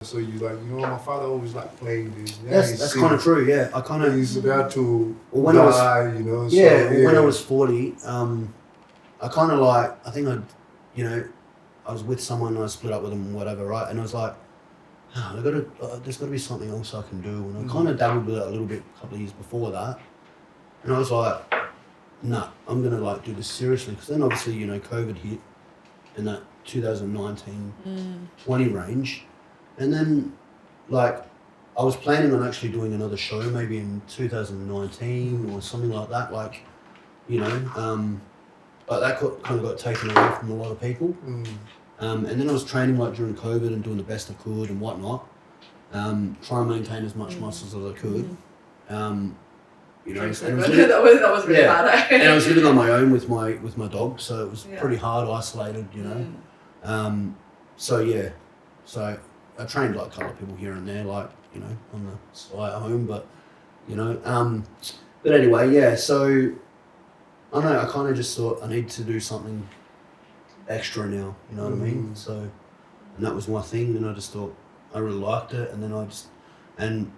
So you like, my father always liked playing this. Yeah, That's kind of true. Yeah, I kind of. He's about to when die, I was, when I was 40, I kind of like, I think I was with someone and I split up with them, whatever, right? And I was like, there's got to be something else I can do. And I kind of dabbled with it a little bit a couple of years before that. And I was like, nah, I'm going to like do this seriously. Because then obviously, COVID hit in that 2019-20 range. And then, like, I was planning on actually doing another show maybe in 2019 or something like that, like, but that kind of got taken away from a lot of people. And then I was training like during COVID and doing the best I could and whatnot, trying to maintain as much muscles as I could. And that was really hard. And I was living on my own with my dog, so it was pretty hard, isolated, So I trained like a couple of people here and there, like, on the side at home, but anyway, so I don't know, I kind of just thought I need to do something extra now, you know what I mean? So, and that was my thing, and I just thought I really liked it, and then and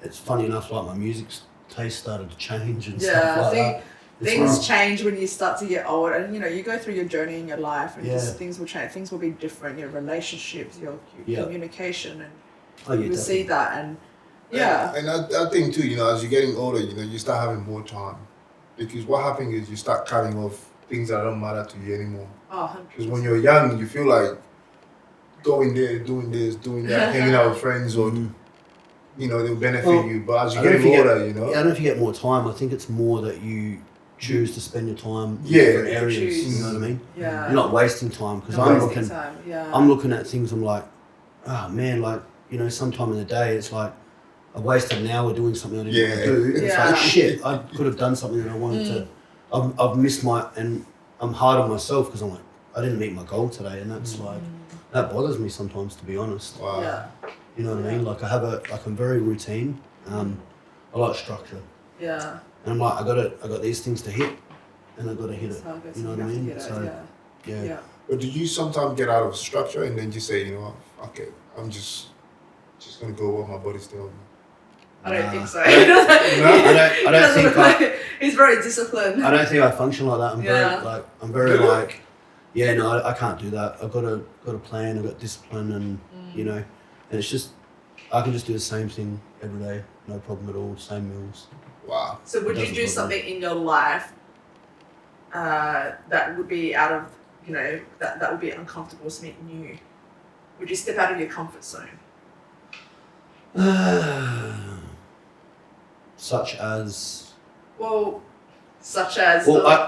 it's funny enough, like my music taste started to change and stuff like that. Things change when you start to get older, and you go through your journey in your life, and just things will change. Things will be different. Your relationships, your communication, and you will see that. And and I think too, as you're getting older, you start having more time, because what happens is you start cutting off things that don't matter to you anymore. Because when you're young, you feel like going there, doing this, doing that, hanging out with friends, or they'll benefit you. But as you get older, I don't know if you get more time. I think it's more that you choose to spend your time in different areas. You know what I mean? Yeah. You're not wasting time, because I'm looking at things. I'm like, oh man, like sometime in the day, it's like I wasted an hour doing something I didn't want to do. It's like shit. I could have done something that I wanted to. I've missed and I'm hard on myself because I'm like, I didn't meet my goal today, and that's like that bothers me sometimes, to be honest. Wow. Yeah. You know what I mean? Like I'm very routine. I like structure. Yeah. And I'm like, I got these things to hit, and I got to hit it. You know what I mean? Yeah. But do you sometimes get out of structure and then just say, okay, I'm just gonna go what my body's telling me? I don't think so. I don't think he's very disciplined. I don't think I function like that. I'm very I can't do that. I've got a plan. I've got discipline, and and it's just I can just do the same thing every day, no problem at all. Same meals. Wow. So would you do something in your life that would be out of that would be uncomfortable, something new? Would you step out of your comfort zone? Such as? Well,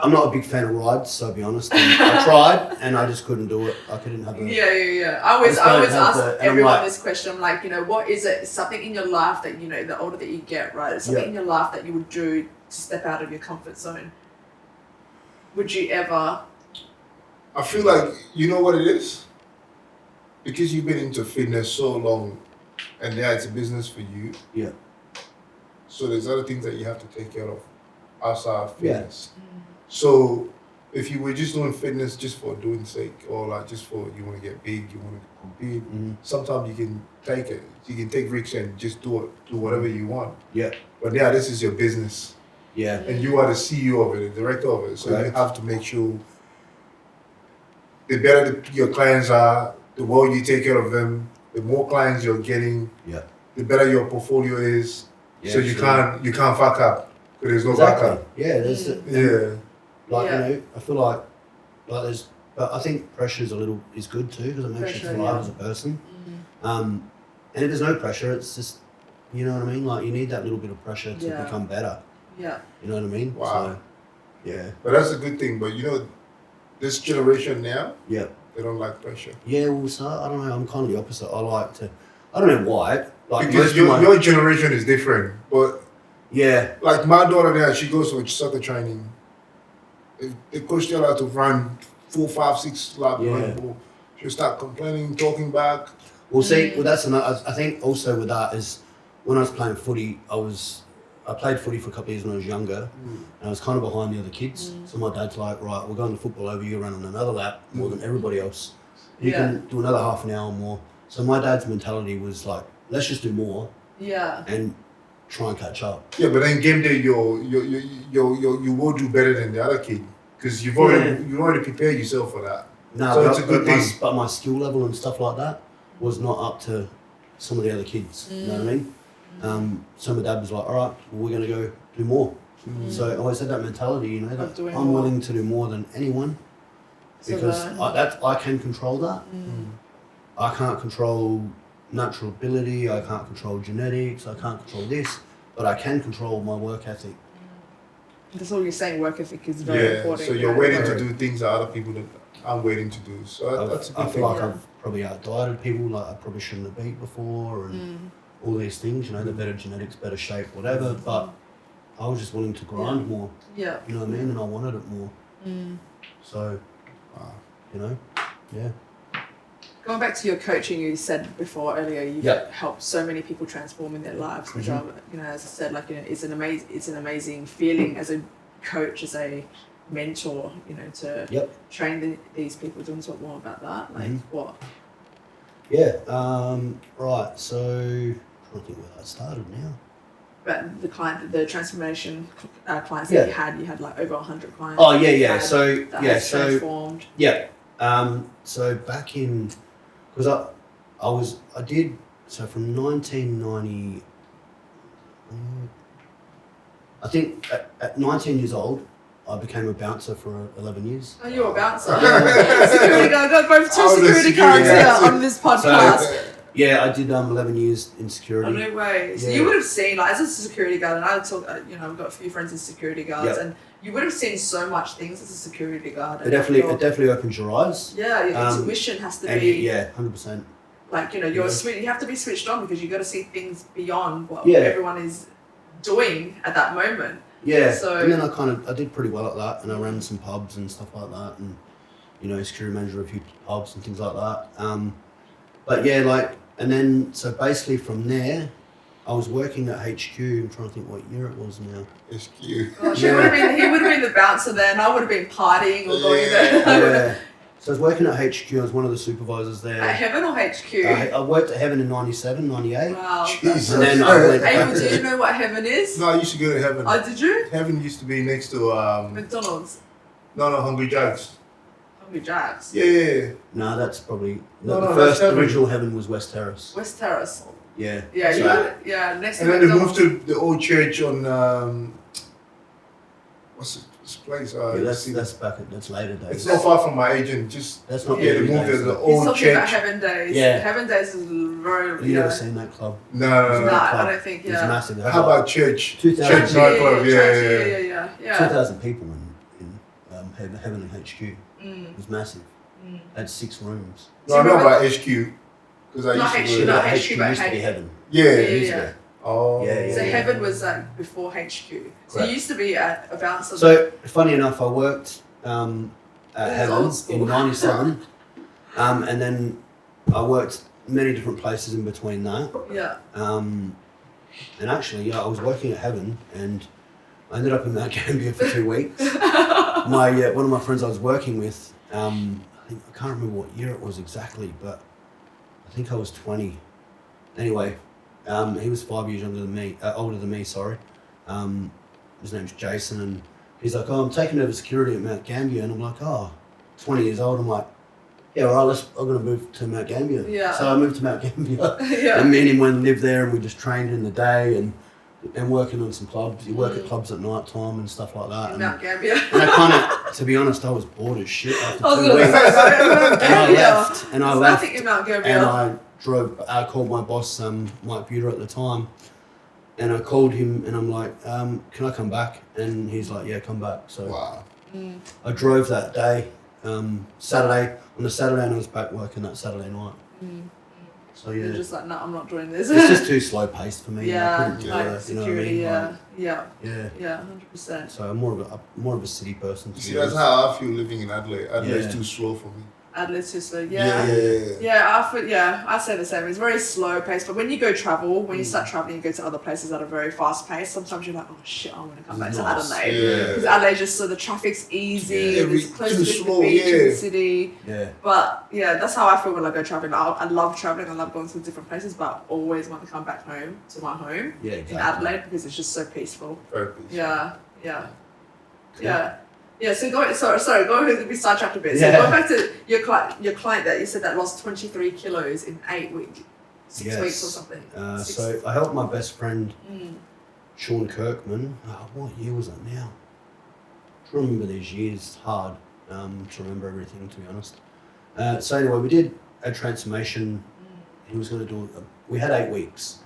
I'm not a big fan of rides, so I'll be honest. I tried, and I just couldn't do it. I couldn't have it. Yeah. I always ask everyone this question. I'm like, what is it? Something in your life that, the older that you get, right? Something in your life that you would do to step out of your comfort zone. Would you ever? I feel like, you know what it is? Because you've been into fitness so long, and it's a business for you. Yeah. So there's other things that you have to take care of outside of fitness. Yeah. So if you were just doing fitness just for doing sake, or like just for you want to get big, you want to compete, sometimes you can take it. You can take risks and just do whatever you want. Yeah. But this is your business. Yeah. And you are the CEO of it, the director of it. So you have to make sure the better your clients are, the more you take care of them, the more clients you're getting, the better your portfolio is. So you can't fuck up. There's no backup. Yeah, there's I feel like there's, but I think pressure is good too, because it makes you thrive as a person. And if there's no pressure, it's just, you know what I mean? Like you need that little bit of pressure to become better. Yeah. You know what I mean? Wow. So, yeah. But that's a good thing. But this generation now, they don't like pressure. Yeah, well, so I don't know. I'm kind of the opposite. I don't know why. Like because your generation is different, but. Yeah. Like my daughter now, she goes to soccer training. If the coach tell her to run 4, 5, 6 laps, she'll start complaining, talking back. Well, that's another. I think also with that is when I was playing footy, I played footy for a couple of years when I was younger, and I was kind of behind the other kids. So my dad's like, right, we're going to football over, you're running another lap more than everybody else. You can do another half an hour more. So my dad's mentality was like, let's just do more. Yeah. And try and catch up. Yeah, but then game day, you will do better than the other kid because you've already prepared yourself for that. No, so it's a good thing. But my skill level and stuff like that was not up to some of the other kids. You know what I mean? So my dad was like, all right, well, we're going to go do more. So I always had that mentality, you know, that I'm willing to do more than anyone because I can control that. I can't control natural ability, I can't control genetics, I can't control this, but I can control my work ethic. That's all you're saying, work ethic is very important. So you're waiting to do things that other people that I'm waiting to do. So that's a good I feel like I've probably outdieted people, like I probably shouldn't have beat before and all these things, you know, the better genetics, better shape, whatever, but I was just willing to grind more. Yeah. You know what I mean? And I wanted it more. So, you know, Going back to your coaching, you said before earlier you've helped so many people transform in their lives, which are, you know, as I said, like, you know, it's an amazing feeling as a coach, as a mentor, you know, to train these people. Do you want to talk more about that? Like what? Yeah. Right. So I'm trying to think where that started now. But the transformation clients that you had like over 100 clients. Oh yeah. So transformed. So back in, because I did from 1990. I think at 19 years old, I became a bouncer for 11 years. Oh, you're a bouncer. Security guard. I've got both two security cards here on this podcast. So, yeah, I did 11 years in security. Oh, no way. So you would have seen, like, as a security guard, and I talk, you know, I've got a few friends as security guards, and you would have seen so much things as a security guard. It definitely opens your eyes. Yeah, your intuition has to be. 100%. Like, you know, you have to be switched on because you've got to see things beyond what everyone is doing at that moment. Yeah, so, and then I did pretty well at that, and I ran some pubs and stuff like that, and, you know, security manager of a few pubs and things like that. But yeah, like, and then, so basically from there, I was working at HQ. I'm trying to think what year it was now. HQ. Gosh, he would have been the bouncer then. I would have been partying or going there. Yeah. So I was working at HQ. I was one of the supervisors there. At Heaven or HQ? I worked at Heaven in 97, 98. Wow. Jesus. And then I went Abel, do you know what Heaven is? No, I used to go to Heaven. Oh, did you? Heaven used to be next to McDonald's. No, Hungry Jack's. Hungry Jack's? Yeah. No, that's probably the first original Heaven was West Terrace. West Terrace. Yeah. Yeah, so, next to and then McDonald's. they moved to the old church on what's this place? That's later days. It's not far from my agent. Just that's not. Yeah, they moved to the He's old talking church. About Heaven Days. Yeah. Heaven Days is very. You never seen that club? No. I don't think. It's massive. How about church? 2,000 church nightclub. Yeah. 2,000 people in Heaven and HQ. It was massive. Had 6 rooms. No, I know about HQ because I used to go. HQ used to be Heaven. Yeah. Oh. Yeah. So Heaven was like before HQ. So you used to be a bouncer. So funny enough, I worked at Heaven in 97, and then I worked many different places in between that. Yeah. And actually, I was working at Heaven, and I ended up in Mount Gambier for 2 weeks. One of my friends I was working with, I can't remember what year it was exactly, but I think I was 20. Anyway, he was 5 years older than me. Sorry. His name's Jason, and he's like, "Oh, I'm taking over security at Mount Gambier," and I'm like, "Oh, 20 years old." I'm like, "Yeah, all right, I'm gonna move to Mount Gambier." Yeah. So I moved to Mount Gambier, and me and him went and lived there, and we just trained in the day and working on some clubs. You work at clubs at night time and stuff like that. Mount Gambier. And I to be honest, I was bored as shit after 2 weeks. And I left. And I called my boss, Mike Buter at the time, and I called him and I'm like, can I come back? And he's like, yeah, come back. So wow. I drove that day, Saturday, on the Saturday, and I was back working that Saturday night. So yeah. You're just like, no, I'm not doing this. It's just too slow paced for me. Yeah, I couldn't do like it, security, you know what I mean? Yeah, 100%. So I'm more of a city person. See, that's how I feel living in Adelaide. Adelaide's too slow for me. Adelaide's too slow. I say the same. It's very slow paced. But when you go travel, when you start traveling, you go to other places that are very fast paced. Sometimes you're like, oh shit, I want to come back to Adelaide because Adelaide just so the traffic's easy. It's close to the beach in the city. Yeah. But yeah, that's how I feel when I go traveling. I love traveling. I love going to different places, but I always want to come back home to my home in Adelaide because it's just so peaceful. Very peaceful. Yeah. Yeah, so we sidetracked a bit. So going back to your client that you said that lost 23 kilos in 8 weeks, 6 weeks or something. So I helped my best friend, Sean Kirkman. What year was that now? To remember these years, it's hard to remember everything, to be honest. So anyway, we did a transformation. He was going to do. We had 8 weeks.